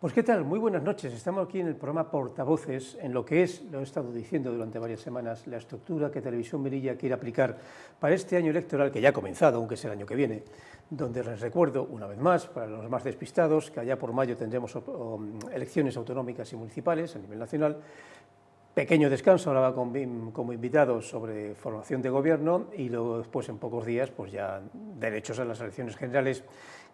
Pues qué tal, muy buenas noches. Estamos aquí en el programa Portavoces, en lo que es, lo he estado diciendo durante varias semanas, la estructura que Televisión Melilla quiere aplicar para este año electoral, que ya ha comenzado, aunque es el año que viene, donde les recuerdo, una vez más, para los más despistados, que allá por mayo tendremos elecciones autonómicas y municipales a nivel nacional. Pequeño descanso, ahora va como invitados sobre formación de gobierno y luego después en pocos días pues ya derechos a las elecciones generales,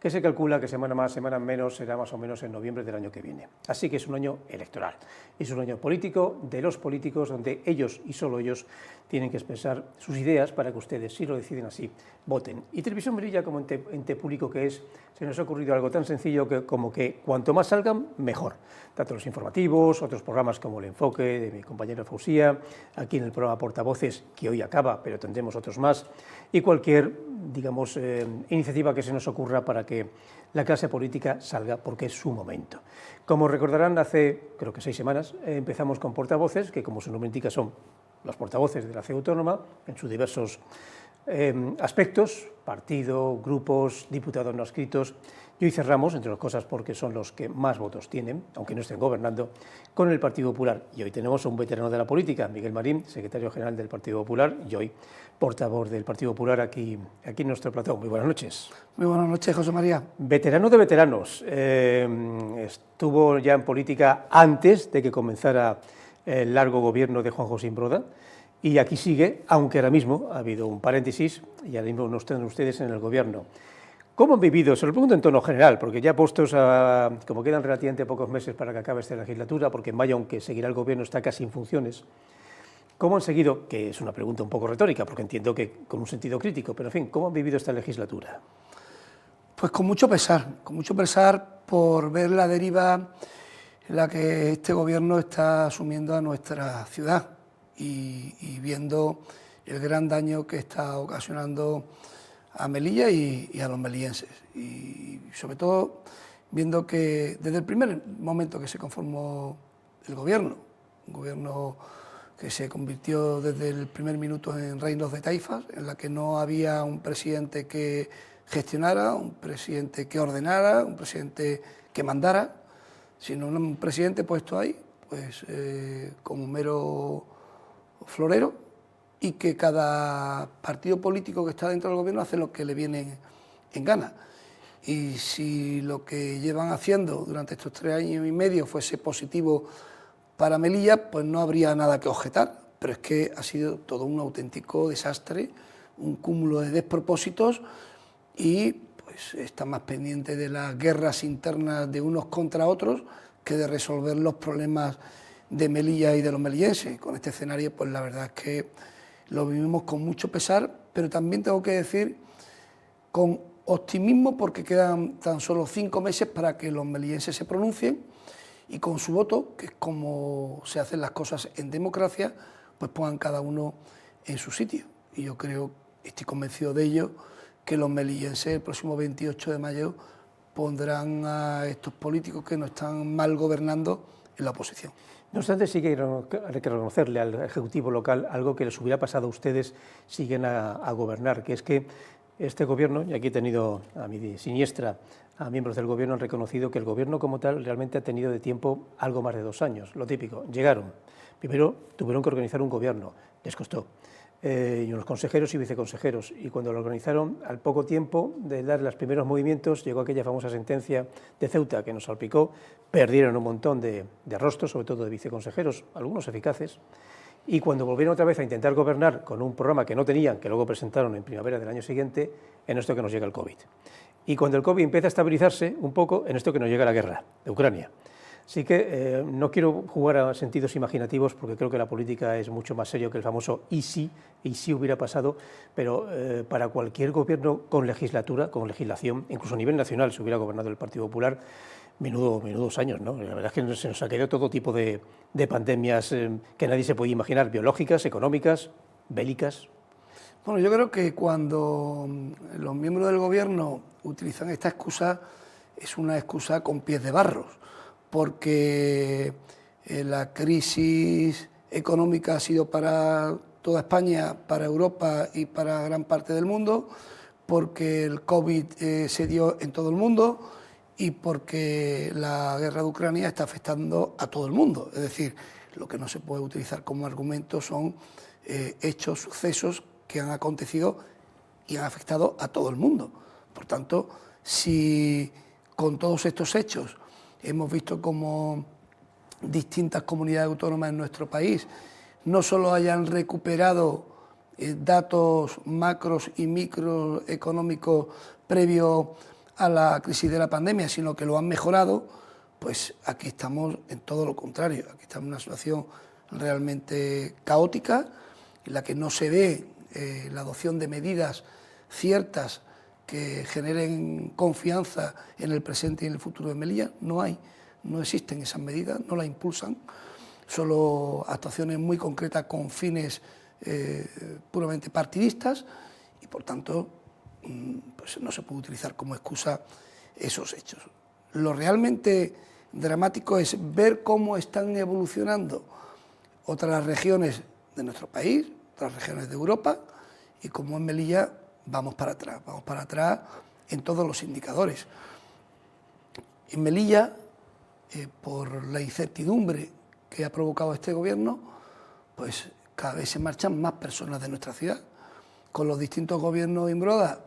que se calcula que semana más, semana menos, será más o menos en noviembre del año que viene. Así que es un año electoral, es un año político de los políticos donde ellos y solo ellos tienen que expresar sus ideas para que ustedes, si lo deciden así, voten. Y Televisión Melilla, como ente público que es, se nos ha ocurrido algo tan sencillo como que cuanto más salgan, mejor. Tanto los informativos, otros programas como El Enfoque de mi compañera Fausía, aquí en el programa Portavoces, que hoy acaba, pero tendremos otros más, y cualquier, digamos, iniciativa que se nos ocurra para que la clase política salga, porque es su momento. Como recordarán, hace, creo que 6 semanas, empezamos con Portavoces, que como su nombre indica son los portavoces de la ciudad autónoma, en sus diversos aspectos, partido, grupos, diputados no adscritos, y hoy cerramos, entre otras cosas porque son los que más votos tienen, aunque no estén gobernando, con el Partido Popular. Y hoy tenemos a un veterano de la política, Miguel Marín, secretario general del Partido Popular, y hoy portavoz del Partido Popular aquí en nuestro plató. Muy buenas noches. Muy buenas noches, José María. Veterano de veteranos, estuvo ya en política antes de que comenzara el largo gobierno de Juan José Imbroda, y aquí sigue, aunque ahora mismo ha habido un paréntesis, y ahora mismo no están ustedes en el gobierno. ¿Cómo han vivido? Se lo pregunto en tono general, porque ya puestos a, como quedan relativamente pocos meses para que acabe esta legislatura, porque en mayo, aunque seguirá el gobierno, está casi en funciones, ¿cómo han seguido? Que es una pregunta un poco retórica, porque entiendo que con un sentido crítico, pero en fin, ¿cómo han vivido esta legislatura? Pues con mucho pesar por ver la deriva en la que este gobierno está asumiendo a nuestra ciudad y viendo el gran daño que está ocasionando a Melilla y a los melillenses. Y sobre todo viendo que desde el primer momento que se conformó el gobierno, un gobierno que se convirtió desde el primer minuto en reinos de taifas, en la que no había un presidente que gestionara, un presidente que ordenara, un presidente que mandara, sino un presidente puesto ahí pues como un mero florero, y que cada partido político que está dentro del gobierno hace lo que le viene en gana. Y si lo que llevan haciendo durante estos 3 años y medio fuese positivo para Melilla, pues no habría nada que objetar, pero es que ha sido todo un auténtico desastre, un cúmulo de despropósitos, y pues está más pendiente de las guerras internas de unos contra otros que de resolver los problemas de Melilla y de los melillenses. Con este escenario, pues la verdad es que lo vivimos con mucho pesar, pero también tengo que decir con optimismo, porque quedan tan solo 5 meses para que los melillenses se pronuncien y con su voto, que es como se hacen las cosas en democracia, pues pongan cada uno en su sitio. Y yo creo, estoy convencido de ello, que los melillenses el próximo 28 de mayo pondrán a estos políticos que nos están mal gobernando en la oposición. No obstante, sí que hay que reconocerle al Ejecutivo local algo que les hubiera pasado a ustedes si siguen a gobernar, que es que este gobierno, y aquí he tenido a mi siniestra a miembros del gobierno, han reconocido que el gobierno como tal realmente ha tenido de tiempo algo más de 2 años. Lo típico, llegaron, primero tuvieron que organizar un gobierno, les costó, y unos consejeros y viceconsejeros, y cuando lo organizaron, al poco tiempo de dar los primeros movimientos, llegó aquella famosa sentencia de Ceuta que nos salpicó, perdieron un montón de rostros, sobre todo de viceconsejeros, algunos eficaces, y cuando volvieron otra vez a intentar gobernar con un programa que no tenían, que luego presentaron en primavera del año siguiente, en esto que nos llega el COVID. Y cuando el COVID empieza a estabilizarse un poco, en esto que nos llega la guerra de Ucrania. Así que no quiero jugar a sentidos imaginativos, porque creo que la política es mucho más serio que el famoso y si hubiera pasado, pero para cualquier gobierno con legislatura, con legislación, incluso a nivel nacional, si hubiera gobernado el Partido Popular, menudos años, ¿no? La verdad es que se nos ha caído todo tipo de pandemias que nadie se podía imaginar, biológicas, económicas, bélicas. Bueno, yo creo que cuando los miembros del gobierno utilizan esta excusa, es una excusa con pies de barros, porque la crisis económica ha sido para toda España, para Europa y para gran parte del mundo, porque el COVID se dio en todo el mundo y porque la guerra de Ucrania está afectando a todo el mundo. Es decir, lo que no se puede utilizar como argumento son hechos, sucesos que han acontecido y han afectado a todo el mundo. Por tanto, si con todos estos hechos hemos visto cómo distintas comunidades autónomas en nuestro país no solo hayan recuperado datos macros y microeconómicos previos a la crisis de la pandemia, sino que lo han mejorado, pues aquí estamos en todo lo contrario. Aquí estamos en una situación realmente caótica, en la que no se ve la adopción de medidas ciertas que generen confianza en el presente y en el futuro de Melilla. No existen esas medidas, no las impulsan, solo actuaciones muy concretas con fines puramente partidistas y, por tanto, pues no se puede utilizar como excusa esos hechos. Lo realmente dramático es ver cómo están evolucionando otras regiones de nuestro país, otras regiones de Europa, y cómo en Melilla vamos para atrás en todos los indicadores. En Melilla, por la incertidumbre que ha provocado este gobierno, pues cada vez se marchan más personas de nuestra ciudad. Con los distintos gobiernos Imbroda,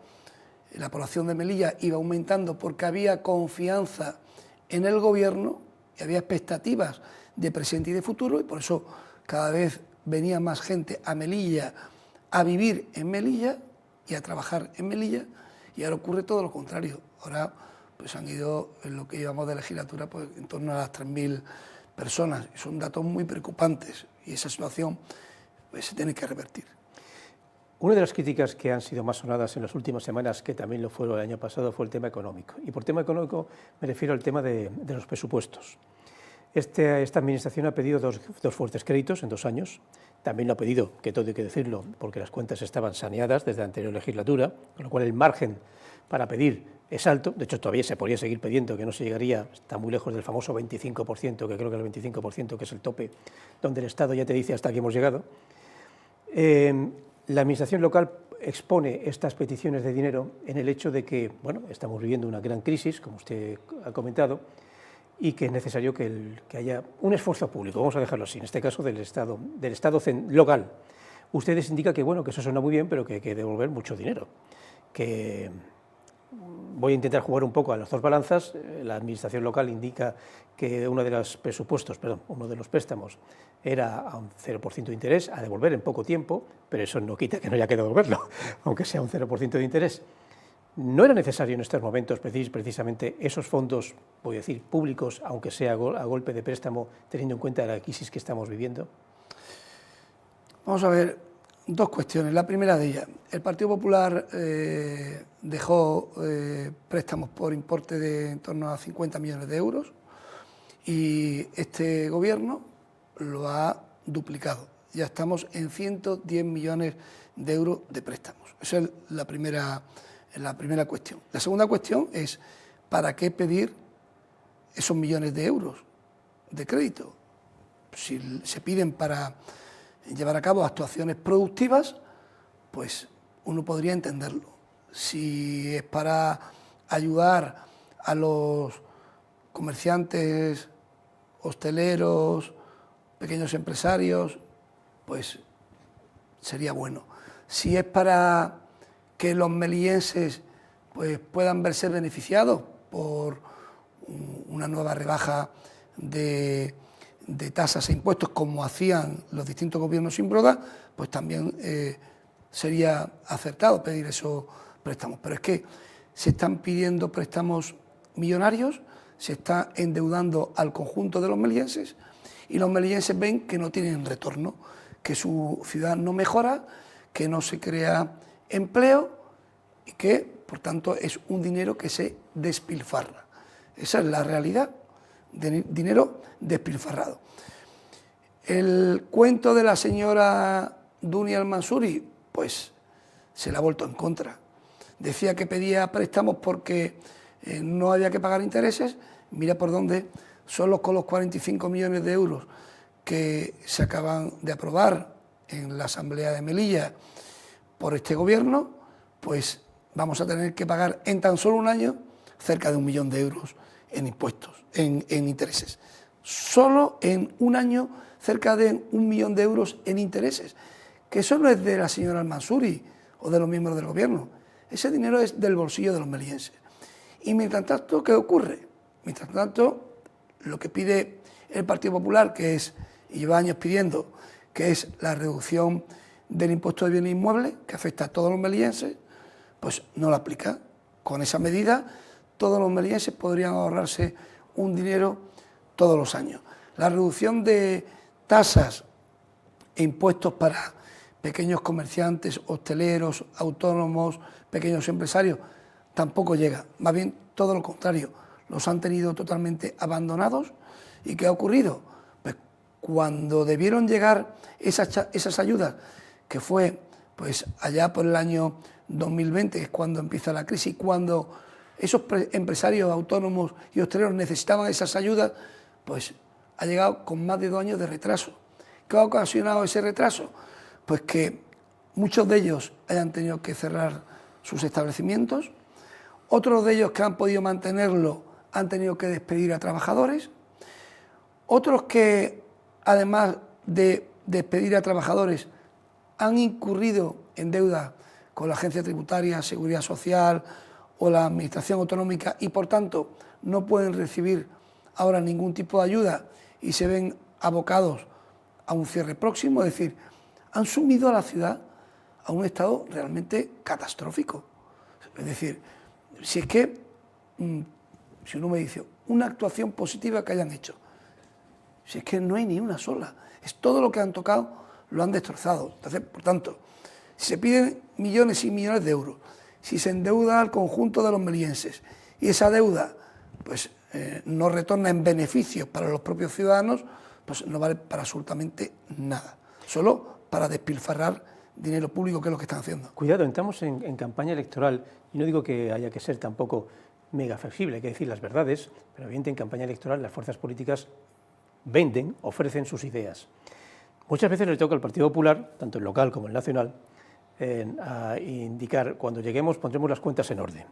la población de Melilla iba aumentando porque había confianza en el gobierno y había expectativas de presente y de futuro, y por eso cada vez venía más gente a Melilla, a vivir en Melilla y a trabajar en Melilla, y ahora ocurre todo lo contrario. Ahora pues han ido, en lo que llevamos de legislatura, pues en torno a las 3.000 personas. Son datos muy preocupantes y esa situación pues se tiene que revertir. Una de las críticas que han sido más sonadas en las últimas semanas, que también lo fueron el año pasado, fue el tema económico. Y por tema económico me refiero al tema de los presupuestos. Esta administración ha pedido dos fuertes créditos en 2 años. También lo ha pedido, que todo hay que decirlo, porque las cuentas estaban saneadas desde la anterior legislatura, con lo cual el margen para pedir es alto. De hecho, todavía se podría seguir pidiendo, que no se llegaría, está muy lejos del famoso 25%, que creo que el 25%, que es el tope, donde el Estado ya te dice hasta aquí hemos llegado. La administración local expone estas peticiones de dinero en el hecho de que, bueno, estamos viviendo una gran crisis, como usted ha comentado, y que es necesario que haya un esfuerzo público, vamos a dejarlo así, en este caso del Estado local. Ustedes indican que, bueno, que eso suena muy bien, pero que hay que devolver mucho dinero, que voy a intentar jugar un poco a las dos balanzas. La administración local indica que uno de los préstamos era a un 0% de interés, a devolver en poco tiempo, pero eso no quita que no haya que devolverlo, aunque sea un 0% de interés. ¿No era necesario en estos momentos precisamente esos fondos, voy a decir, públicos, aunque sea a golpe de préstamo, teniendo en cuenta la crisis que estamos viviendo? Vamos a ver dos cuestiones. La primera de ellas, el Partido Popular dejó préstamos por importe de en torno a 50 millones de euros y este gobierno lo ha duplicado. Ya estamos en 110 millones de euros de préstamos. Esa es la primera cuestión. La segunda cuestión es, ¿para qué pedir esos millones de euros de crédito? Si se piden para llevar a cabo actuaciones productivas, pues uno podría entenderlo. Si es para ayudar a los comerciantes, hosteleros, pequeños empresarios, pues sería bueno. Si es para que los melillenses pues puedan verse beneficiados por una nueva rebaja de tasas e impuestos, como hacían los distintos gobiernos Imbroda, pues también sería acertado pedir esos préstamos. Pero es que se están pidiendo préstamos millonarios, se está endeudando al conjunto de los melillenses y los melillenses ven que no tienen retorno, que su ciudad no mejora, que no se crea empleo y que, por tanto, es un dinero que se despilfarra. Esa es la realidad, dinero despilfarrado. El cuento de la señora Dunia Al-Mansuri, pues se le ha vuelto en contra. Decía que pedía préstamos porque no había que pagar intereses. Mira por dónde, solo con los 45 millones de euros que se acaban de aprobar en la Asamblea de Melilla por este gobierno, pues vamos a tener que pagar en tan solo un año cerca de 1 millón de euros en impuestos, en intereses. Solo en un año cerca de 1 millón de euros en intereses, que eso no es de la señora Al-Mansuri o de los miembros del gobierno, ese dinero es del bolsillo de los melienses. Y mientras tanto, ¿qué ocurre? Mientras tanto, lo que pide el Partido Popular, que es, y lleva años pidiendo, que es la reducción del impuesto de bienes inmuebles, que afecta a todos los melienses, pues no la aplica. Con esa medida, todos los melienses podrían ahorrarse un dinero todos los años. La reducción de tasas e impuestos para pequeños comerciantes, hosteleros, autónomos, pequeños empresarios, tampoco llega. Más bien todo lo contrario, los han tenido totalmente abandonados. ¿Y qué ha ocurrido? Pues cuando debieron llegar esas ayudas, que fue pues allá por el año 2020, que es cuando empieza la crisis, cuando esos empresarios autónomos y hosteleros necesitaban esas ayudas, pues ha llegado con más de 2 años de retraso. ¿Qué ha ocasionado ese retraso? Pues que muchos de ellos hayan tenido que cerrar sus establecimientos, otros de ellos que han podido mantenerlo han tenido que despedir a trabajadores, otros que además de despedir a trabajadores han incurrido en deuda con la Agencia Tributaria, Seguridad Social o la Administración Autonómica y por tanto no pueden recibir ahora ningún tipo de ayuda y se ven abocados a un cierre próximo, es decir, han sumido a la ciudad a un estado realmente catastrófico. Es decir, si es que, si uno me dice, una actuación positiva que hayan hecho, si es que no hay ni una sola, es todo lo que han tocado, lo han destrozado. Entonces, por tanto, si se piden millones y millones de euros, si se endeuda al conjunto de los melienses y esa deuda pues, no retorna en beneficios para los propios ciudadanos, pues no vale para absolutamente nada, solo para despilfarrar dinero público, que es lo que están haciendo. Cuidado, entramos en campaña electoral y no digo que haya que ser tampoco mega flexible, hay que decir las verdades, pero evidentemente en campaña electoral las fuerzas políticas venden, ofrecen sus ideas. Muchas veces le toca al Partido Popular, tanto el local como el nacional, a indicar, cuando lleguemos pondremos las cuentas en orden.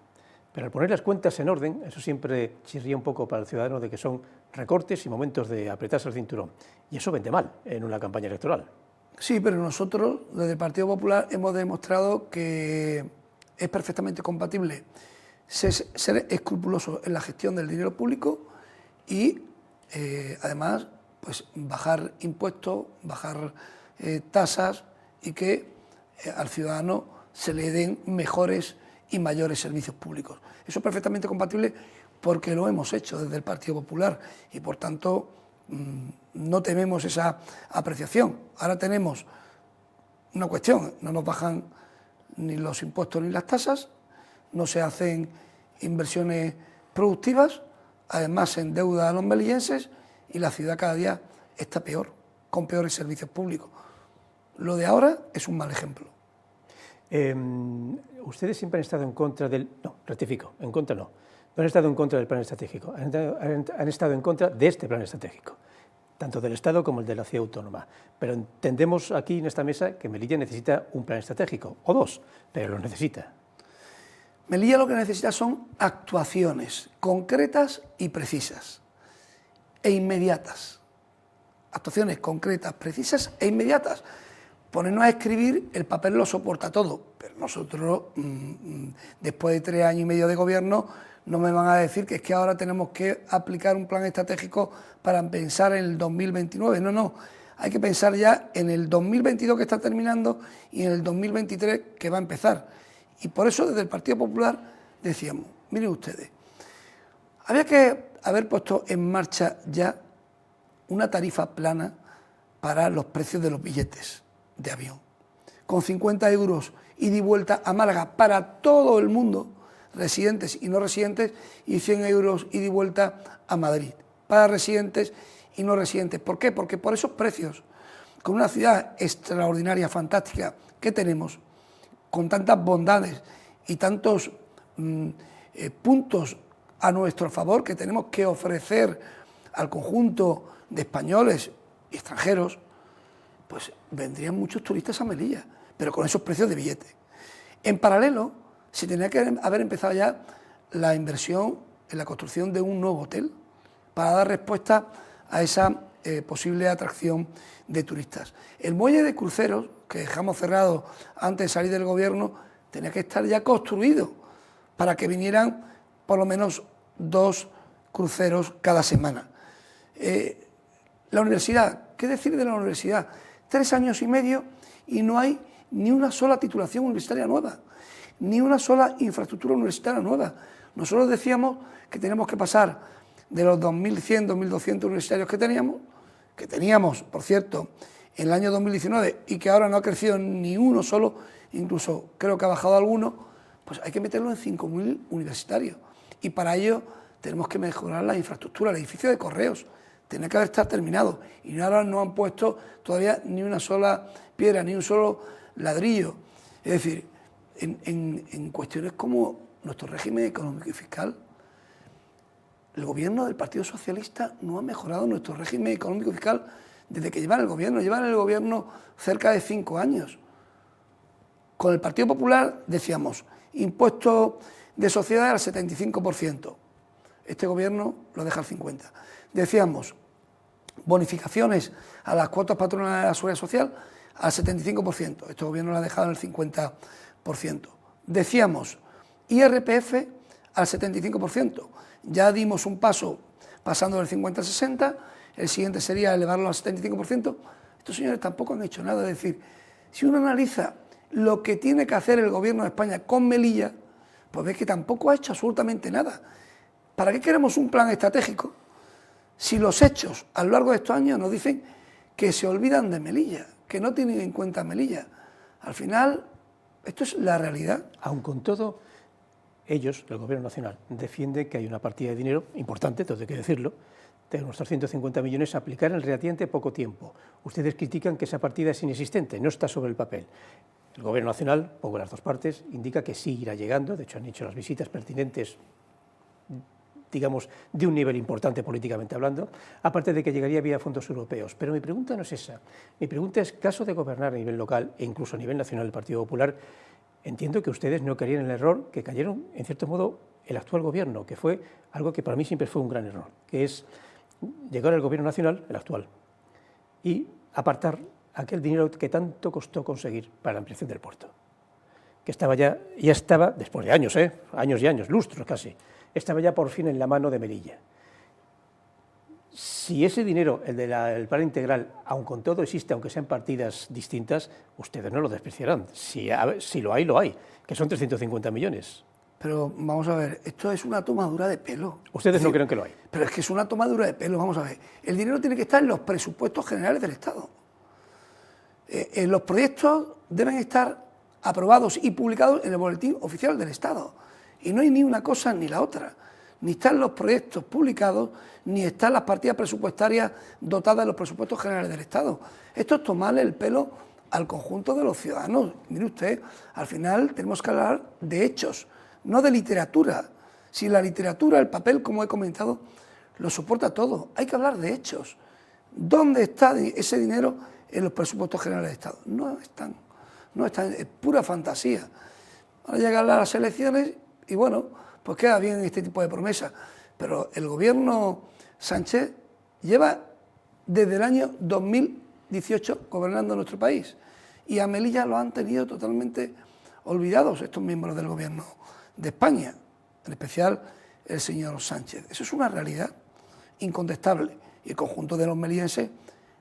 Pero al poner las cuentas en orden, eso siempre chirría un poco para el ciudadano de que son recortes y momentos de apretarse el cinturón. Y eso vende mal en una campaña electoral. Sí, pero nosotros, desde el Partido Popular, hemos demostrado que es perfectamente compatible ser escrupuloso en la gestión del dinero público y, además, pues bajar impuestos, bajar tasas y que al ciudadano se le den mejores y mayores servicios públicos. Eso es perfectamente compatible porque lo hemos hecho desde el Partido Popular y, por tanto, no tememos esa apreciación. Ahora tenemos una cuestión, no nos bajan ni los impuestos ni las tasas, no se hacen inversiones productivas, además se endeuda a los melienses y la ciudad cada día está peor, con peores servicios públicos. Lo de ahora es un mal ejemplo. Ustedes siempre han estado en contra del... No, rectifico, en contra no. No han estado en contra del plan estratégico, han estado en contra de este plan estratégico, tanto del Estado como el de la ciudad autónoma. Pero entendemos aquí en esta mesa que Melilla necesita un plan estratégico, o dos, pero lo necesita. Melilla lo que necesita son actuaciones concretas y precisas, e inmediatas. Actuaciones concretas, precisas e inmediatas. Ponernos a escribir, el papel lo soporta todo, pero nosotros, después de 3 años y medio de gobierno, no me van a decir que es que ahora tenemos que aplicar un plan estratégico para pensar en el 2029. No, hay que pensar ya en el 2022 que está terminando y en el 2023 que va a empezar. Y por eso desde el Partido Popular decíamos, miren ustedes, había que haber puesto en marcha ya una tarifa plana para los precios de los billetes de avión, con 50 euros ida y vuelta a Málaga para todo el mundo, residentes y no residentes, y 100 euros ida y vuelta a Madrid, para residentes y no residentes. ¿Por qué? Porque por esos precios, con una ciudad extraordinaria, fantástica que tenemos, con tantas bondades y tantos puntos a nuestro favor que tenemos que ofrecer al conjunto de españoles y extranjeros, pues vendrían muchos turistas a Melilla, pero con esos precios de billete. En paralelo, se tenía que haber empezado ya la inversión en la construcción de un nuevo hotel para dar respuesta a esa posible atracción de turistas. El muelle de cruceros, que dejamos cerrado antes de salir del gobierno, tenía que estar ya construido para que vinieran por lo menos 2 cruceros cada semana. La universidad, ¿qué decir de la universidad? 3 años y medio y no hay ni una sola titulación universitaria nueva, ni una sola infraestructura universitaria nueva. Nosotros decíamos que teníamos que pasar de los 2.100, 2.200 universitarios que teníamos, por cierto, en el año 2019 y que ahora no ha crecido ni uno solo, incluso creo que ha bajado alguno, pues hay que meterlo en 5.000 universitarios. Y para ello tenemos que mejorar la infraestructura, el edificio de correos, tiene que estar terminado. Y ahora no han puesto todavía ni una sola piedra, ni un solo ladrillo. Es decir, en cuestiones como nuestro régimen económico y fiscal, el gobierno del Partido Socialista no ha mejorado nuestro régimen económico y fiscal desde que llevan el gobierno cerca de 5 años. Con el Partido Popular decíamos, impuesto de sociedades al 75%, este gobierno lo deja al 50%. Decíamos, bonificaciones a las cuotas patronales de la Seguridad Social al 75%, este gobierno lo ha dejado en el 50%. Decíamos, IRPF al 75%, ya dimos un paso pasando del 50 al 60, el siguiente sería elevarlo al 75%, estos señores tampoco han hecho nada. Es decir, si uno analiza lo que tiene que hacer el gobierno de España con Melilla, pues ves que tampoco ha hecho absolutamente nada. ¿Para qué queremos un plan estratégico si los hechos a lo largo de estos años nos dicen que se olvidan de Melilla, que no tienen en cuenta Melilla? Al final, esto es la realidad. Aun con todo, ellos, el Gobierno Nacional, defiende que hay una partida de dinero importante, todo hay que decirlo, de unos 350 millones a aplicar en relativamente poco tiempo. Ustedes critican que esa partida es inexistente, no está sobre el papel. El Gobierno Nacional, pongo las dos partes, indica que sí irá llegando, de hecho han hecho las visitas pertinentes, digamos, de un nivel importante políticamente hablando, aparte de que llegaría vía fondos europeos. Pero mi pregunta no es esa. Mi pregunta es, caso de gobernar a nivel local e incluso a nivel nacional el Partido Popular, entiendo que ustedes no caerían en el error que cayeron, en cierto modo, el actual gobierno, que fue algo que para mí siempre fue un gran error, que es llegar al gobierno nacional, el actual, y apartar aquel dinero que tanto costó conseguir para la ampliación del puerto, que ya estaba, después de años, años y años, lustros casi, estaba ya por fin en la mano de Melilla. Si ese dinero, el del plan integral, aun con todo existe, aunque sean partidas distintas, ustedes no lo despreciarán. Si lo hay, que son 350 millones. Pero vamos a ver, esto es una tomadura de pelo. Ustedes no creen que lo hay. Pero es que es una tomadura de pelo, vamos a ver. El dinero tiene que estar en los presupuestos generales del Estado. Los proyectos deben estar aprobados y publicados en el boletín oficial del Estado. Y no hay ni una cosa ni la otra. Ni están los proyectos publicados, ni están las partidas presupuestarias dotadas de los presupuestos generales del Estado. Esto es tomarle el pelo al conjunto de los ciudadanos. Mire usted, al final tenemos que hablar de hechos, no de literatura. Si la literatura, el papel, como he comentado, lo soporta todo. Hay que hablar de hechos. ¿Dónde está ese dinero en los presupuestos generales del Estado? No están, es pura fantasía. Van a llegar las elecciones y bueno, pues queda bien este tipo de promesas. Pero el gobierno Sánchez lleva desde el año 2018 gobernando nuestro país y a Melilla lo han tenido totalmente olvidados estos miembros del gobierno de España, en especial el señor Sánchez. Eso es una realidad incontestable y el conjunto de los melillenses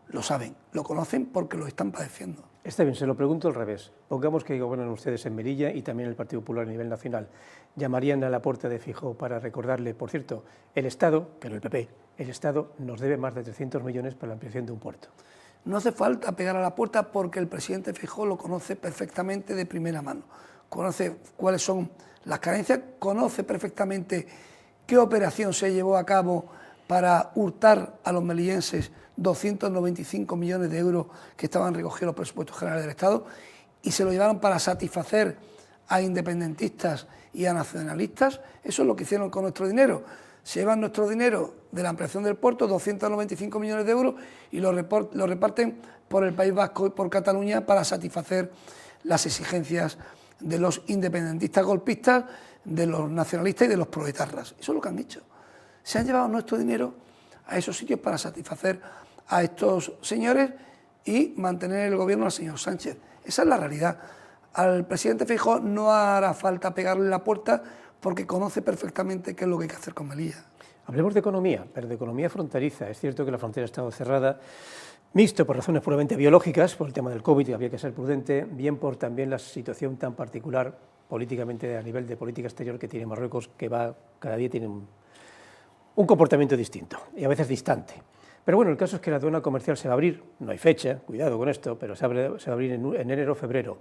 lo saben, lo conocen porque lo están padeciendo. Está bien, se lo pregunto al revés. Pongamos que gobiernan ustedes en Melilla y también el Partido Popular a nivel nacional. ¿Llamarían a la puerta de Feijóo para recordarle, por cierto, el Estado, que no el PP, el Estado nos debe más de 300 millones para la ampliación de un puerto? No hace falta pegar a la puerta porque el presidente Feijóo lo conoce perfectamente de primera mano. Conoce cuáles son las carencias, conoce perfectamente qué operación se llevó a cabo para hurtar a los melillenses 295 millones de euros que estaban recogidos en los presupuestos generales del Estado y se lo llevaron para satisfacer a independentistas y a nacionalistas. Eso es lo que hicieron con nuestro dinero. Se llevan nuestro dinero de la ampliación del puerto, 295 millones de euros, y lo reparten por el País Vasco y por Cataluña para satisfacer las exigencias de los independentistas golpistas, de los nacionalistas y de los proetarras. Eso es lo que han hecho. Se han llevado nuestro dinero a esos sitios para satisfacer a estos señores y mantener el gobierno al señor Sánchez. Esa es la realidad. Al presidente Feijóo no hará falta pegarle la puerta porque conoce perfectamente qué es lo que hay que hacer con Melilla. Hablemos de economía, pero de economía fronteriza. Es cierto que la frontera ha estado cerrada, mixto por razones puramente biológicas, por el tema del COVID, y había que ser prudente, bien por también la situación tan particular políticamente a nivel de política exterior que tiene Marruecos, que cada día tiene un comportamiento distinto y a veces distante. Pero bueno, el caso es que la aduana comercial se va a abrir, no hay fecha, cuidado con esto, pero se va a abrir en enero o febrero.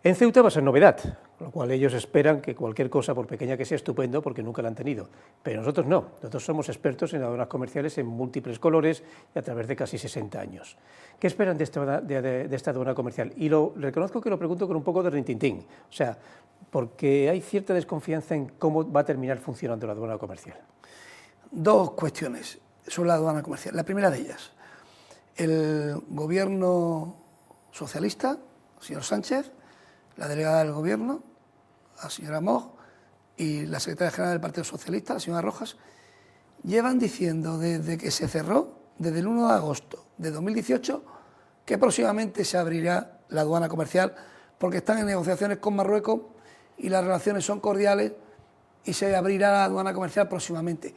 En Ceuta va a ser novedad, con lo cual ellos esperan que cualquier cosa, por pequeña que sea, estupendo, porque nunca la han tenido. Pero nosotros no, nosotros somos expertos en aduanas comerciales en múltiples colores y a través de casi 60 años. ¿Qué esperan de esta aduana comercial? Y reconozco que lo pregunto con un poco de rintintín, o sea, porque hay cierta desconfianza en cómo va a terminar funcionando la aduana comercial. Dos cuestiones sobre la aduana comercial. La primera de ellas, el gobierno socialista, el señor Sánchez, la delegada del gobierno, la señora Moj, y la secretaria general del Partido Socialista, la señora Rojas, llevan diciendo desde que se cerró, desde el 1 de agosto de 2018, que próximamente se abrirá la aduana comercial porque están en negociaciones con Marruecos y las relaciones son cordiales y se abrirá la aduana comercial próximamente.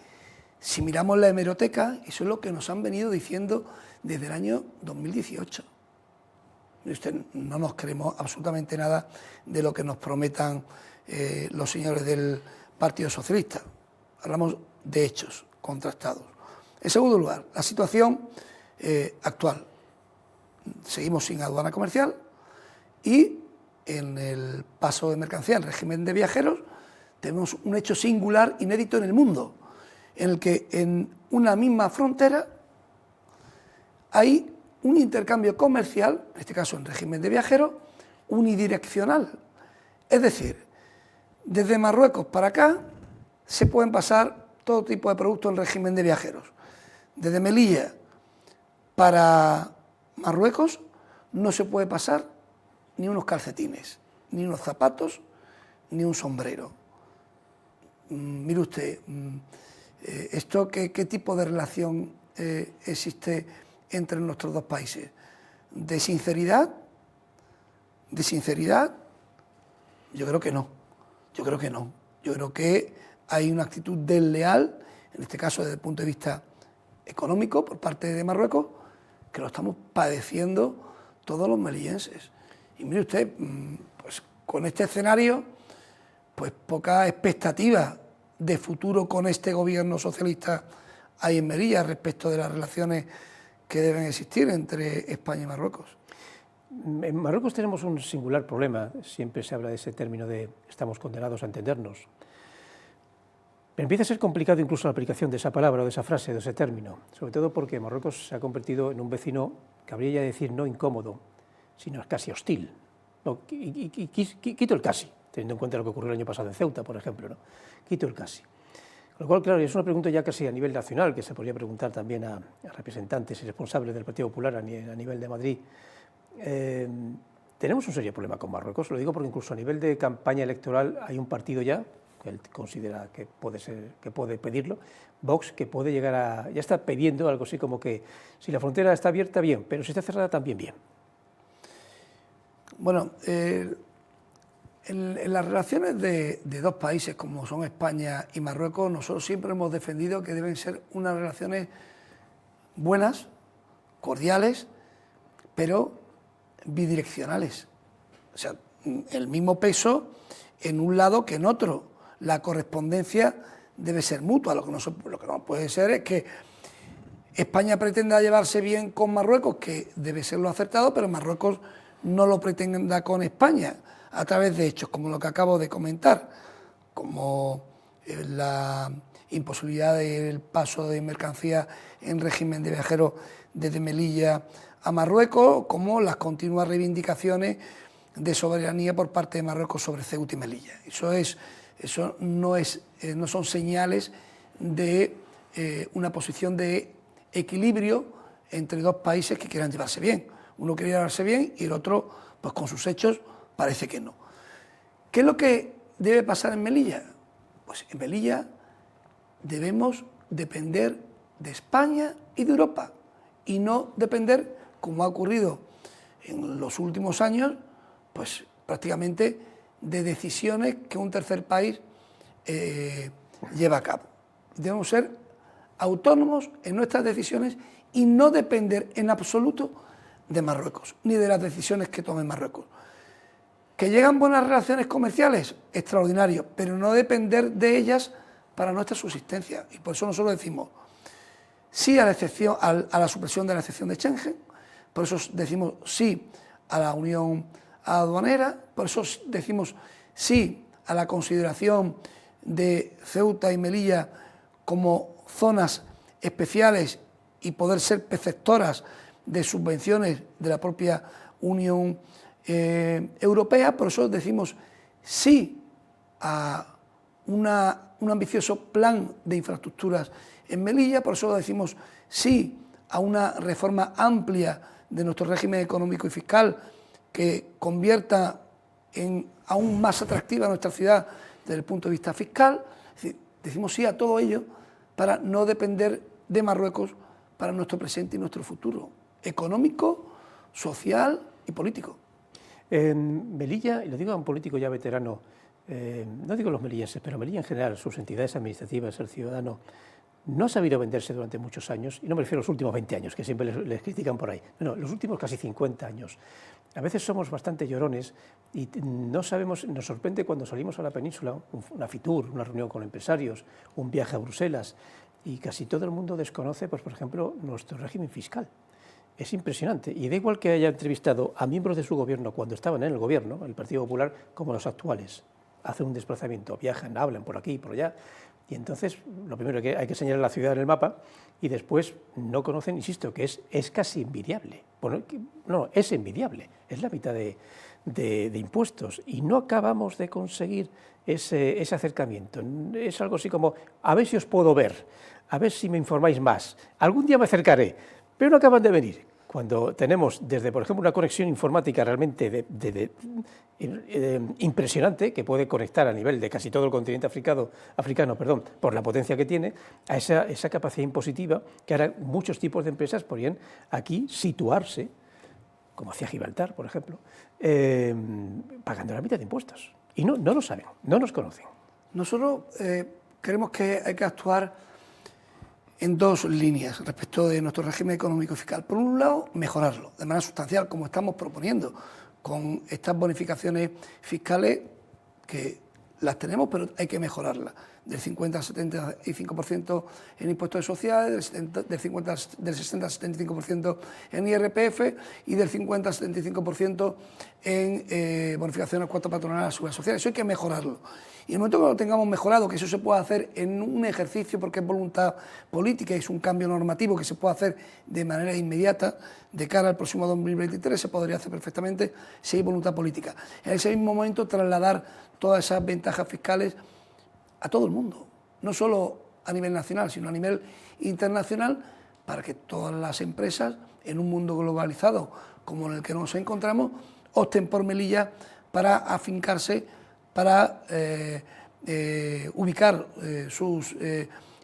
Si miramos la hemeroteca, eso es lo que nos han venido diciendo desde el año 2018. No nos creemos absolutamente nada de lo que nos prometan los señores del Partido Socialista. Hablamos de hechos contrastados. En segundo lugar, la situación actual. Seguimos sin aduana comercial y en el paso de mercancía, en régimen de viajeros, tenemos un hecho singular, inédito en el mundo, en el que en una misma frontera hay un intercambio comercial, en este caso en régimen de viajeros, unidireccional. Es decir, desde Marruecos para acá se pueden pasar todo tipo de productos en régimen de viajeros. Desde Melilla para Marruecos no se puede pasar ni unos calcetines, ni unos zapatos, ni un sombrero. Mire usted, ¿esto qué tipo de relación existe entre nuestros dos países? ¿De sinceridad? ¿De sinceridad? Yo creo que no. Yo creo que no. Yo creo que hay una actitud desleal, en este caso desde el punto de vista económico, por parte de Marruecos, que lo estamos padeciendo todos los melillenses. Y mire usted, pues con este escenario, pues poca expectativa de futuro con este gobierno socialista hay en Melilla respecto de las relaciones que deben existir entre España y Marruecos. En Marruecos tenemos un singular problema, siempre se habla de ese término de estamos condenados a entendernos. Pero empieza a ser complicado incluso la aplicación de esa palabra o de esa frase, de ese término, sobre todo porque Marruecos se ha convertido en un vecino, cabría ya decir no incómodo, sino casi hostil. No, quito el casi, teniendo en cuenta lo que ocurrió el año pasado en Ceuta, por ejemplo, ¿no? Quito el casi. Con lo cual, claro, es una pregunta ya casi a nivel nacional, que se podría preguntar también a representantes y responsables del Partido Popular a nivel de Madrid. Tenemos un serio problema con Marruecos, lo digo porque incluso a nivel de campaña electoral hay un partido ya, que él considera que puede pedirlo, Vox, que puede llegar a, ya está pidiendo algo así como que si la frontera está abierta, bien, pero si está cerrada, también bien. Bueno, en las relaciones de dos países como son España y Marruecos, nosotros siempre hemos defendido que deben ser unas relaciones buenas, cordiales, pero bidireccionales. O sea, el mismo peso en un lado que en otro. La correspondencia debe ser mutua. Lo que no puede ser es que España pretenda llevarse bien con Marruecos, que debe ser lo acertado, pero Marruecos no lo pretenda con España, a través de hechos como lo que acabo de comentar, como la imposibilidad del paso de mercancía en régimen de viajeros desde Melilla a Marruecos, como las continuas reivindicaciones de soberanía por parte de Marruecos sobre Ceuta y Melilla. Eso no son señales de una posición de equilibrio entre dos países que quieran llevarse bien. Uno quiere llevarse bien y el otro, pues con sus hechos, parece que no. ¿Qué es lo que debe pasar en Melilla? Pues en Melilla debemos depender de España y de Europa y no depender, como ha ocurrido en los últimos años, pues prácticamente de decisiones que un tercer país lleva a cabo. Debemos ser autónomos en nuestras decisiones y no depender en absoluto de Marruecos, ni de las decisiones que tome Marruecos. ¿Que llegan buenas relaciones comerciales? Extraordinario, pero no depender de ellas para nuestra subsistencia. Y por eso nosotros decimos sí a la supresión de la excepción de Schengen, por eso decimos sí a la unión aduanera, por eso decimos sí a la consideración de Ceuta y Melilla como zonas especiales y poder ser perceptoras de subvenciones de la propia Unión Europea. Por eso decimos sí a un ambicioso plan de infraestructuras en Melilla, por eso decimos sí a una reforma amplia de nuestro régimen económico y fiscal que convierta en aún más atractiva nuestra ciudad desde el punto de vista fiscal. Es decir, decimos sí a todo ello para no depender de Marruecos para nuestro presente y nuestro futuro económico, social y político. En Melilla, y lo digo a un político ya veterano, no digo los melillenses, pero Melilla en general, sus entidades administrativas, el ciudadano, no ha sabido venderse durante muchos años, y no me refiero a los últimos 20 años, que siempre les critican por ahí, no, los últimos casi 50 años. A veces somos bastante llorones y no sabemos, nos sorprende cuando salimos a la península, una Fitur, una reunión con empresarios, un viaje a Bruselas, y casi todo el mundo desconoce, pues, por ejemplo, nuestro régimen fiscal. Es impresionante, y da igual que haya entrevistado a miembros de su gobierno cuando estaban en el gobierno, el Partido Popular, como los actuales. Hacen un desplazamiento, viajan, hablan por aquí y por allá, y entonces lo primero que hay que señalar la ciudad en el mapa, y después no conocen, insisto, que es casi envidiable. Bueno, no, es envidiable, es la mitad de impuestos, y no acabamos de conseguir ese acercamiento. Es algo así como, a ver si os puedo ver, a ver si me informáis más, algún día me acercaré, pero no acaban de venir. Cuando tenemos desde, por ejemplo, una conexión informática realmente impresionante, que puede conectar a nivel de casi todo el continente africano, por la potencia que tiene, a esa capacidad impositiva, que ahora muchos tipos de empresas podrían aquí situarse, como hacía Gibraltar, por ejemplo, pagando la mitad de impuestos. Y no lo saben, no nos conocen. Nosotros creemos que hay que actuar en dos líneas respecto de nuestro régimen económico y fiscal. Por un lado, mejorarlo de manera sustancial, como estamos proponiendo, con estas bonificaciones fiscales que las tenemos, pero hay que mejorarlas, del 50 al 75% en impuestos de sociedades, del 60 al 75% en IRPF y del 50 al 75% en bonificación al cuarto patronal a la seguridad social. Eso hay que mejorarlo. Y en el momento que lo tengamos mejorado, que eso se pueda hacer en un ejercicio porque es voluntad política y es un cambio normativo que se puede hacer de manera inmediata, de cara al próximo 2023, se podría hacer perfectamente si hay voluntad política. En ese mismo momento trasladar todas esas ventajas fiscales a todo el mundo, no solo a nivel nacional, sino a nivel internacional, para que todas las empresas, en un mundo globalizado como en el que nos encontramos, opten por Melilla para afincarse, para ubicar sus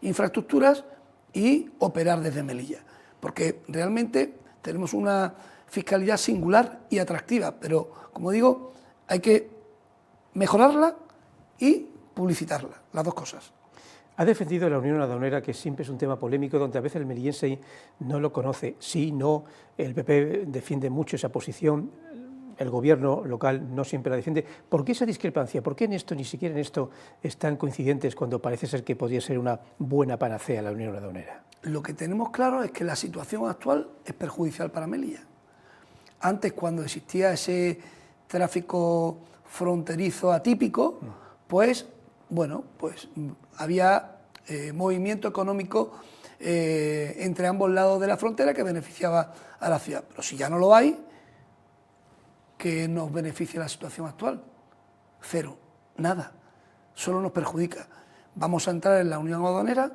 infraestructuras y operar desde Melilla. Porque realmente tenemos una fiscalidad singular y atractiva, pero, como digo, hay que mejorarla y publicitarla, las dos cosas. Ha defendido la Unión Aduanera, que siempre es un tema polémico, donde a veces el melillense no lo conoce. Sí, no, el PP defiende mucho esa posición, el gobierno local no siempre la defiende. ¿Por qué esa discrepancia? ¿Por qué en esto, ni siquiera en esto, están coincidentes cuando parece ser que podría ser una buena panacea la Unión Aduanera? Lo que tenemos claro es que la situación actual es perjudicial para Melilla. Antes, cuando existía ese tráfico fronterizo atípico, pues, bueno, pues había movimiento económico entre ambos lados de la frontera que beneficiaba a la ciudad. Pero si ya no lo hay, ¿qué nos beneficia la situación actual? Cero, nada, solo nos perjudica. Vamos a entrar en la Unión Aduanera,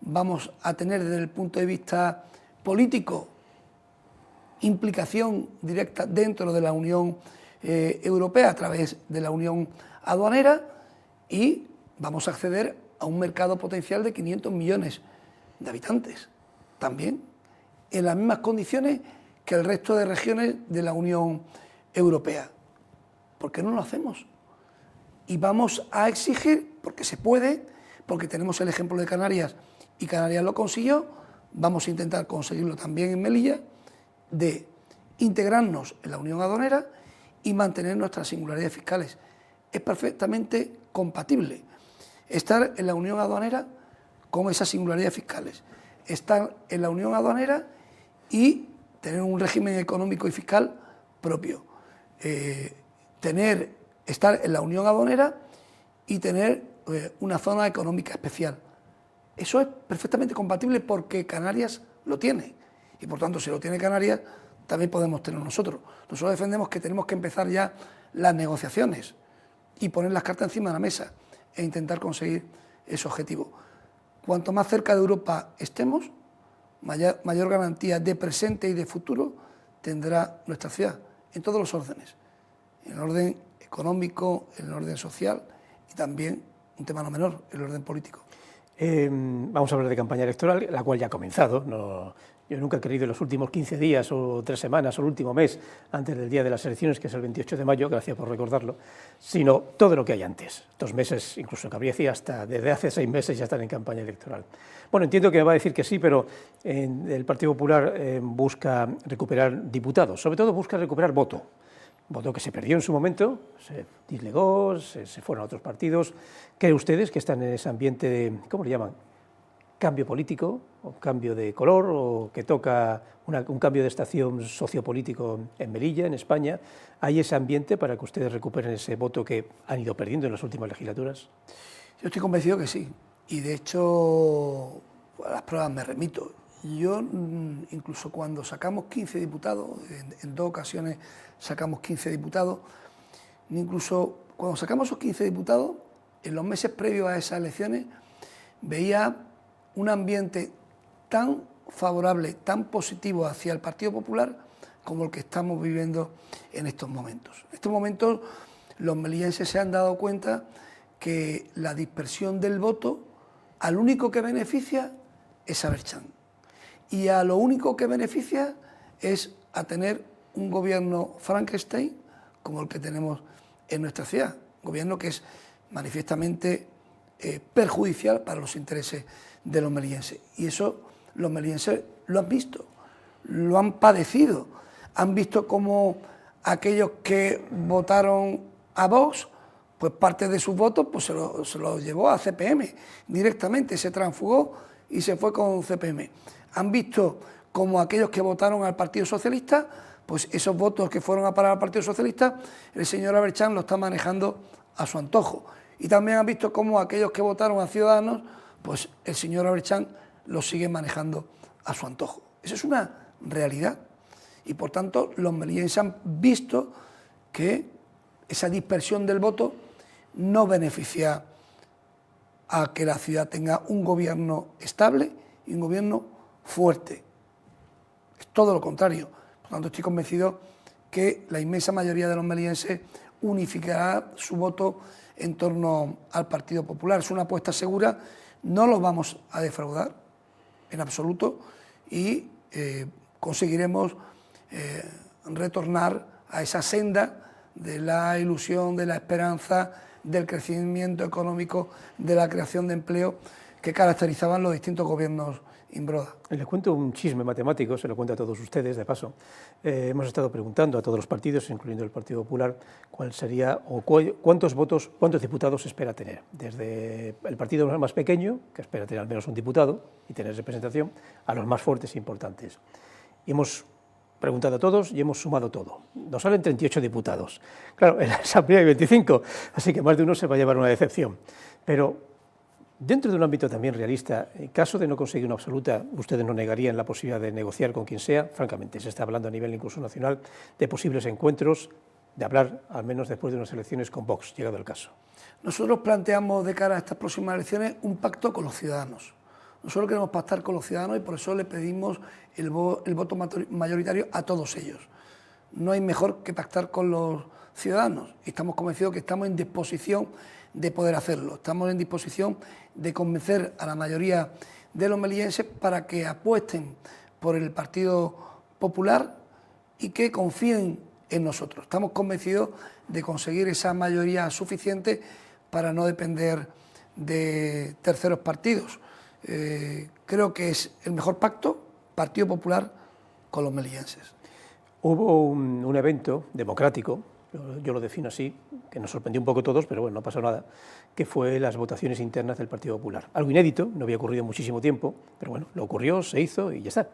vamos a tener desde el punto de vista político implicación directa dentro de la Unión Europea a través de la Unión aduanera y vamos a acceder a un mercado potencial de 500 millones de habitantes, también en las mismas condiciones que el resto de regiones de la Unión Europea. ¿Por qué no lo hacemos? Y vamos a exigir, porque se puede, porque tenemos el ejemplo de Canarias y Canarias lo consiguió, vamos a intentar conseguirlo también en Melilla, de integrarnos en la Unión Aduanera y mantener nuestras singularidades fiscales. Es perfectamente compatible estar en la Unión Aduanera con esas singularidades fiscales, estar en la Unión Aduanera y tener un régimen económico y fiscal propio, estar en la Unión Aduanera y tener una zona económica especial. Eso es perfectamente compatible porque Canarias lo tiene y por tanto si lo tiene Canarias también podemos tener nosotros. Nosotros defendemos que tenemos que empezar ya las negociaciones y poner las cartas encima de la mesa e intentar conseguir ese objetivo. Cuanto más cerca de Europa estemos, mayor garantía de presente y de futuro tendrá nuestra ciudad, en todos los órdenes, en el orden económico, en el orden social y también, un tema no menor, el orden político. Vamos a hablar de campaña electoral, la cual ya ha comenzado. Yo nunca he querido en los últimos 15 días o 3 semanas o el último mes, antes del día de las elecciones, que es el 28 de mayo, gracias por recordarlo, sino todo lo que hay antes. 2 meses, incluso cabría decir hasta desde hace 6 meses ya están en campaña electoral. Bueno, entiendo que me va a decir que sí, pero el Partido Popular busca recuperar diputados, sobre todo busca recuperar voto que se perdió en su momento, se dislegó, se fueron a otros partidos. ¿Creen ustedes que están en ese ambiente de, ¿cómo le llaman?, cambio político, o cambio de color, o que toca un cambio de estación sociopolítico en Melilla, en España? ¿Hay ese ambiente para que ustedes recuperen ese voto que han ido perdiendo en las últimas legislaturas? Yo estoy convencido que sí, y de hecho a las pruebas me remito. Yo, incluso cuando sacamos 15 diputados, en 2 ocasiones sacamos 15 diputados, incluso cuando sacamos esos 15 diputados, en los meses previos a esas elecciones, veía un ambiente tan favorable, tan positivo hacia el Partido Popular como el que estamos viviendo en estos momentos. En estos momentos los melillenses se han dado cuenta que la dispersión del voto al único que beneficia es a Berchán. Y a lo único que beneficia es a tener un gobierno Frankenstein como el que tenemos en nuestra ciudad, un gobierno que es manifiestamente perjudicial para los intereses de los melillenses. Y eso los melillenses lo han visto, lo han padecido, han visto cómo aquellos que votaron a Vox, pues parte de sus votos pues se los llevó a CPM directamente, se transfugó y se fue con CPM. Han visto como aquellos que votaron al Partido Socialista, pues esos votos que fueron a parar al Partido Socialista, el señor Aberchán lo está manejando a su antojo. Y también han visto como aquellos que votaron a Ciudadanos, pues el señor Aberchán los sigue manejando a su antojo. Esa es una realidad. Y por tanto, los melillenses han visto que esa dispersión del voto no beneficia a que la ciudad tenga un gobierno estable y un gobierno fuerte. Es todo lo contrario. Por tanto, estoy convencido que la inmensa mayoría de los melillenses unificará su voto en torno al Partido Popular. Es una apuesta segura, no los vamos a defraudar en absoluto y conseguiremos retornar a esa senda de la ilusión, de la esperanza, del crecimiento económico, de la creación de empleo que caracterizaban los distintos gobiernos Imbroda. Les cuento un chisme matemático, se lo cuento a todos ustedes, de paso. Hemos estado preguntando a todos los partidos, incluyendo el Partido Popular, cuál sería o cuántos diputados espera tener. Desde el partido más pequeño, que espera tener al menos un diputado y tener representación, a los más fuertes e importantes. Y hemos preguntado a todos y hemos sumado todo. Nos salen 38 diputados. Claro, en la Asamblea hay 25, así que más de uno se va a llevar una decepción. Pero dentro de un ámbito también realista, en caso de no conseguir una absoluta, ustedes no negarían la posibilidad de negociar con quien sea. Francamente, se está hablando a nivel incluso nacional de posibles encuentros, de hablar al menos después de unas elecciones con Vox, llegado el caso. Nosotros planteamos de cara a estas próximas elecciones un pacto con los ciudadanos. Nosotros queremos pactar con los ciudadanos y por eso le pedimos el voto mayoritario a todos ellos. no hay mejor que pactar con los ciudadanos. Y estamos convencidos que estamos en disposición de poder hacerlo. Estamos en disposición de convencer a la mayoría de los melillenses para que apuesten por el Partido Popular y que confíen en nosotros. Estamos convencidos de conseguir esa mayoría suficiente para no depender de terceros partidos. Creo que es el mejor pacto, Partido Popular con los melillenses. Hubo un evento democrático, yo lo defino así, que nos sorprendió un poco a todos, pero bueno, no pasó nada, que fue las votaciones internas del Partido Popular. Algo inédito, no había ocurrido muchísimo tiempo, pero bueno, lo ocurrió, se hizo y ya está.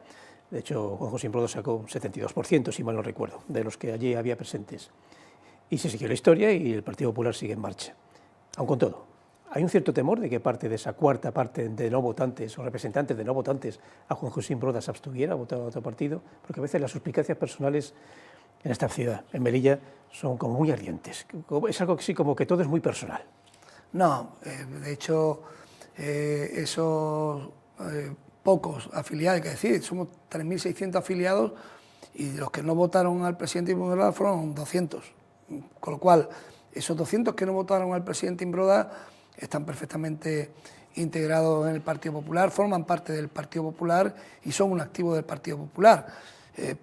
De hecho, Juan José Imbroda sacó un 72%, si mal no recuerdo, de los que allí había presentes. Y se siguió la historia y el Partido Popular sigue en marcha. Aun con todo, hay un cierto temor de que parte de esa cuarta parte de no votantes o representantes de no votantes a Juan José Imbroda se abstuviera, votara a otro partido, porque a veces las suspicacias personales en esta ciudad, en Melilla, son como muy ardientes. Es algo que sí, como que todo es muy personal. No, de hecho, esos pocos afiliados, hay que decir, somos 3.600 afiliados y los que no votaron al presidente Imbroda fueron 200. Con lo cual, esos 200 que no votaron al presidente Imbroda están perfectamente integrados en el Partido Popular, forman parte del Partido Popular y son un activo del Partido Popular.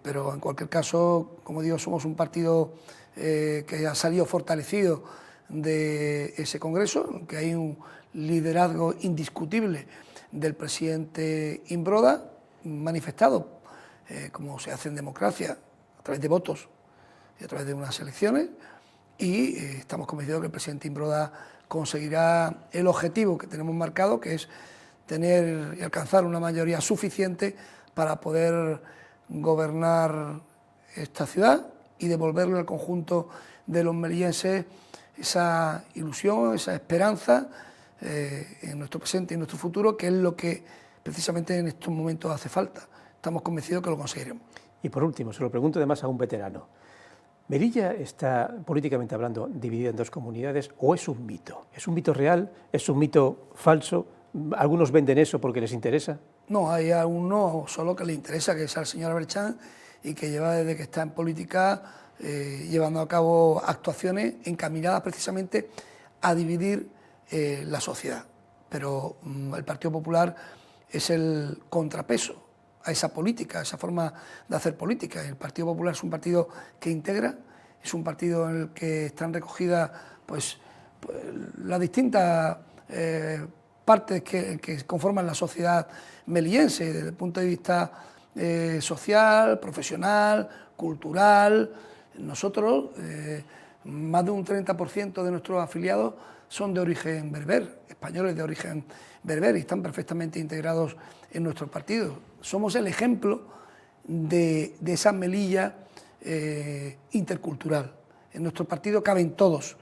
Pero en cualquier caso, como digo, somos un partido que ha salido fortalecido de ese Congreso, que hay un liderazgo indiscutible del presidente Imbroda, manifestado, como se hace en democracia, a través de votos y a través de unas elecciones, y estamos convencidos que el presidente Imbroda conseguirá el objetivo que tenemos marcado, que es tener y alcanzar una mayoría suficiente para poder gobernar esta ciudad y devolverle al conjunto de los melillenses esa ilusión, esa esperanza en nuestro presente y en nuestro futuro, que es lo que precisamente en estos momentos hace falta. Estamos convencidos que lo conseguiremos. Y por último, se lo pregunto además a un veterano. ¿Melilla está, políticamente hablando, dividida en dos comunidades o es un mito? ¿Es un mito real? ¿Es un mito falso? ¿Algunos venden eso porque les interesa? No, hay a uno solo que le interesa, que es al señor Berchán, y que lleva desde que está en política llevando a cabo actuaciones encaminadas precisamente a dividir la sociedad. Pero el Partido Popular es el contrapeso a esa política, a esa forma de hacer política. El Partido Popular es un partido que integra, es un partido en el que están recogidas pues las distintas partes que conforman la sociedad melillense, desde el punto de vista social, profesional, cultural. Nosotros, más de un 30% de nuestros afiliados son de origen berber, españoles de origen berber, y están perfectamente integrados en nuestro partido. Somos el ejemplo de esa Melilla intercultural. En nuestro partido caben todos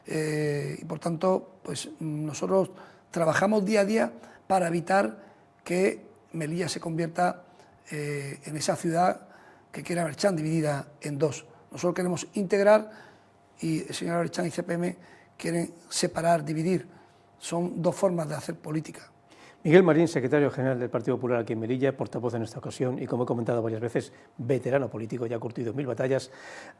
y por tanto pues nosotros trabajamos día a día para evitar que Melilla se convierta en esa ciudad que quiere Berchán dividida en dos. Nosotros queremos integrar y el señor Berchán y CPM quieren separar, dividir. Son dos formas de hacer política. Miguel Marín, secretario general del Partido Popular aquí en Melilla, portavoz en esta ocasión y, como he comentado varias veces, veterano político, ya ha curtido 1000 batallas.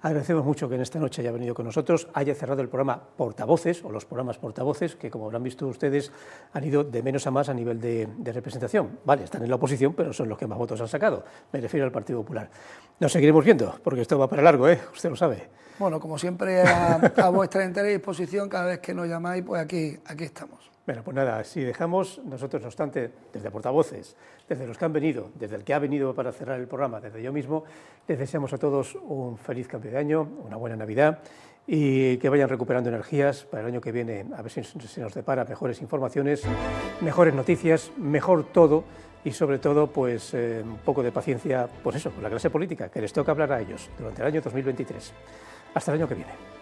Agradecemos mucho que en esta noche haya venido con nosotros, haya cerrado el programa Portavoces, o los programas Portavoces, que, como habrán visto ustedes, han ido de menos a más a nivel de representación. Vale, están en la oposición, pero son los que más votos han sacado. Me refiero al Partido Popular. Nos seguiremos viendo, porque esto va para largo, usted lo sabe. Bueno, como siempre, a vuestra entera disposición, cada vez que nos llamáis, pues aquí estamos. Bueno, pues nada, si dejamos, nosotros, no obstante, desde Portavoces, desde los que han venido, desde el que ha venido para cerrar el programa, desde yo mismo, les deseamos a todos un feliz cambio de año, una buena Navidad y que vayan recuperando energías para el año que viene, a ver si se nos depara mejores informaciones, mejores noticias, mejor todo y sobre todo pues un poco de paciencia, pues eso, con la clase política, que les toca hablar a ellos durante el año 2023. Hasta el año que viene.